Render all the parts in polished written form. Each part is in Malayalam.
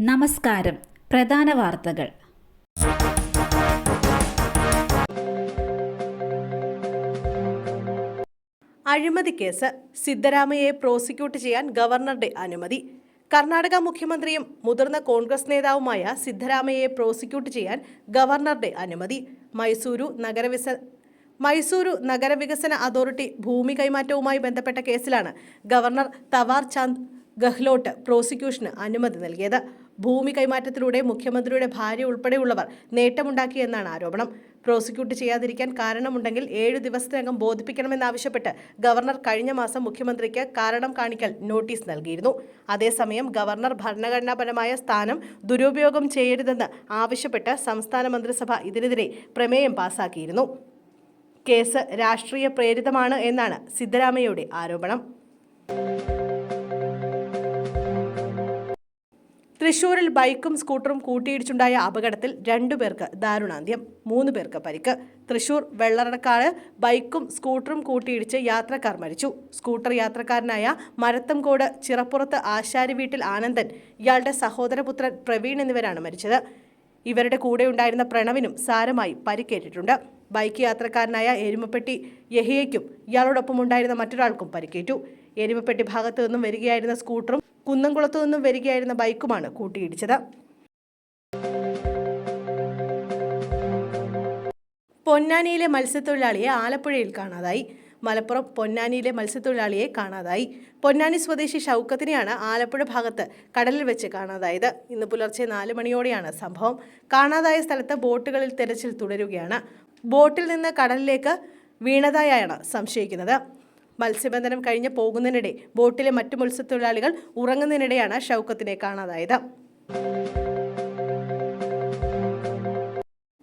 നമസ്കാരം. പ്രധാന വാർത്തകൾ. അഴിമതി കേസ് സിദ്ധരാമയ്യയെ പ്രോസിക്യൂട്ട് ചെയ്യാൻ ഗവർണറുടെ അനുമതി. കർണാടക മുഖ്യമന്ത്രിയും മുതിർന്ന കോൺഗ്രസ് നേതാവുമായ സിദ്ധരാമയ്യയെ പ്രോസിക്യൂട്ട് ചെയ്യാൻ ഗവർണറുടെ അനുമതി. മൈസൂരു നഗരവികസന അതോറിറ്റി ഭൂമി കൈമാറ്റവുമായി ബന്ധപ്പെട്ട കേസിലാണ് ഗവർണർ തവാർ ചന്ദ് ഗെഹ്ലോട്ട് പ്രോസിക്യൂഷന് അനുമതി നൽകിയത്. ഭൂമി കൈമാറ്റത്തിലൂടെ മുഖ്യമന്ത്രിയുടെ ഭാര്യ ഉൾപ്പെടെയുള്ളവർ നേട്ടമുണ്ടാക്കിയെന്നാണ് ആരോപണം. പ്രോസിക്യൂട്ട് ചെയ്യാതിരിക്കാൻ കാരണമുണ്ടെങ്കിൽ 7 ദിവസത്തിനകം ബോധിപ്പിക്കണമെന്നാവശ്യപ്പെട്ട് ഗവർണർ കഴിഞ്ഞ മാസം മുഖ്യമന്ത്രിക്ക് കാരണം കാണിക്കൽ നോട്ടീസ് നൽകിയിരുന്നു. അതേസമയം ഗവർണർ ഭരണഘടനാപരമായ സ്ഥാനം ദുരുപയോഗം ചെയ്യരുതെന്ന് ആവശ്യപ്പെട്ട് സംസ്ഥാന മന്ത്രിസഭ ഇതിനെതിരെ പ്രമേയം പാസാക്കിയിരുന്നു. കേസ് രാഷ്ട്രീയ പ്രേരിതമാണ് എന്നാണ് സിദ്ധരാമയ്യയുടെ ആരോപണം. തൃശൂരിൽ ബൈക്കും സ്കൂട്ടറും കൂട്ടിയിടിച്ചുണ്ടായ അപകടത്തിൽ 2 പേർക്ക് ദാരുണാന്ത്യം, 3 പേർക്ക് പരിക്ക്. തൃശൂർ വെള്ളറക്കാട് ബൈക്കും സ്കൂട്ടറും കൂട്ടിയിടിച്ച് യാത്രക്കാർ മരിച്ചു. സ്കൂട്ടർ യാത്രക്കാരനായ മരത്തംകോട് ചിറപ്പുറത്ത് ആശാരി വീട്ടിൽ ആനന്ദൻ, ഇയാളുടെ സഹോദരപുത്രൻ പ്രവീൺ എന്നിവരാണ് മരിച്ചത്. ഇവരുടെ കൂടെയുണ്ടായിരുന്ന പ്രണവിനും സാരമായി പരിക്കേറ്റിട്ടുണ്ട്. ബൈക്ക് യാത്രക്കാരനായ എരുമപ്പെട്ടി യഹിയയ്ക്കും ഇയാളോടൊപ്പമുണ്ടായിരുന്ന മറ്റൊരാൾക്കും പരിക്കേറ്റു. എരുമപ്പെട്ടി ഭാഗത്തു നിന്നും വരികയായിരുന്ന സ്കൂട്ടറും കുന്നംകുളത്തു നിന്നും വരികയായിരുന്ന ബൈക്കുമാണ് കൂട്ടിയിടിച്ചത്. പൊന്നാനിയിലെ മത്സ്യത്തൊഴിലാളിയെ ആലപ്പുഴയിൽ കാണാതായി. മലപ്പുറം പൊന്നാനിയിലെ മത്സ്യത്തൊഴിലാളിയെ കാണാതായി. പൊന്നാനി സ്വദേശി ഷൗക്കത്തിനെയാണ് ആലപ്പുഴ ഭാഗത്ത് കടലിൽ വെച്ച് കാണാതായത്. ഇന്ന് പുലർച്ചെ 4 മണിയോടെയാണ് സംഭവം. കാണാതായ സ്ഥലത്ത് ബോട്ടുകളിൽ തെരച്ചിൽ തുടരുകയാണ്. ബോട്ടിൽ നിന്ന് കടലിലേക്ക് വീണതായാണ് സംശയിക്കുന്നത്. മത്സ്യബന്ധനം കഴിഞ്ഞ് പോകുന്നതിനിടെ ബോട്ടിലെ മറ്റു മത്സ്യത്തൊഴിലാളികൾ ഉറങ്ങുന്നതിനിടെയാണ് ഷൗക്കത്തിനെ കാണാതായത്.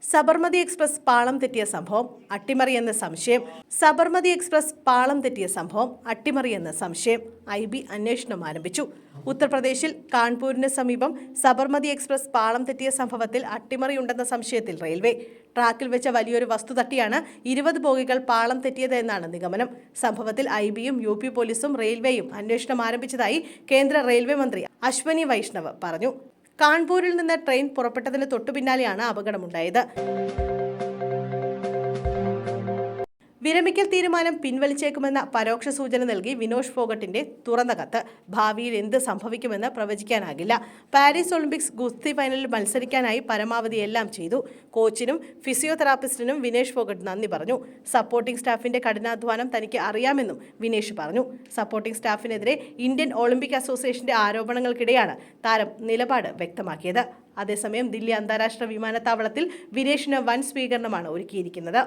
സബർമതി എക്സ്പ്രസ് പാളം തെറ്റിയ സംഭവം അട്ടിമറിയെന്ന സംശയം. സബർമതി എക്സ്പ്രസ് പാളം തെറ്റിയ സംഭവം അട്ടിമറിയെന്ന സംശയം. IB അന്വേഷണം ആരംഭിച്ചു. ഉത്തർപ്രദേശിൽ കാൺപൂരിന് സമീപം സബർമതി എക്സ്പ്രസ് പാളം തെറ്റിയ സംഭവത്തിൽ അട്ടിമറിയുണ്ടെന്ന സംശയത്തിൽ റെയിൽവേ. ട്രാക്കിൽ വെച്ച വലിയൊരു വസ്തു തട്ടിയാണ് 20 ബോഗികൾ പാളം തെറ്റിയത് എന്നാണ് നിഗമനം. സംഭവത്തിൽ IBയും UP പോലീസും റെയിൽവേയും അന്വേഷണം ആരംഭിച്ചതായി കേന്ദ്ര റെയിൽവേ മന്ത്രി അശ്വനി വൈഷ്ണവ് പറഞ്ഞു. കാൺപൂരിൽ നിന്ന് ട്രെയിൻ പുറപ്പെട്ടതിന് തൊട്ടുപിന്നാലെയാണ് അപകടമുണ്ടായത്. വിരമിക്കൽ തീരുമാനം പിൻവലിച്ചേക്കുമെന്ന പരോക്ഷ സൂചന നൽകി വിനോഷ് ഫോഗട്ടിന്റെ തുറന്ന കത്ത്. ഭാവിയിൽ എന്ത് സംഭവിക്കുമെന്ന് പ്രവചിക്കാനാകില്ല. പാരീസ് ഒളിമ്പിക്സ് ഗുസ്തി ഫൈനലിൽ മത്സരിക്കാനായി പരമാവധി എല്ലാം ചെയ്തു. കോച്ചിനും ഫിസിയോതെറാപ്പിസ്റ്റിനും വിനേഷ് ഫോഗട്ട് നന്ദി പറഞ്ഞു. സപ്പോർട്ടിംഗ് സ്റ്റാഫിന്റെ കഠിനാധ്വാനം തനിക്ക് അറിയാമെന്നും വിനേഷ് പറഞ്ഞു. സപ്പോർട്ടിംഗ് സ്റ്റാഫിനെതിരെ ഇന്ത്യൻ ഒളിമ്പിക് അസോസിയേഷന്റെ ആരോപണങ്ങൾക്കിടെയാണ് താരം നിലപാട് വ്യക്തമാക്കിയത്. അതേസമയം ദില്ലി അന്താരാഷ്ട്ര വിമാനത്താവളത്തിൽ വിനേഷിന് വൻ സ്വീകരണമാണ് ഒരുക്കിയിരിക്കുന്നത്.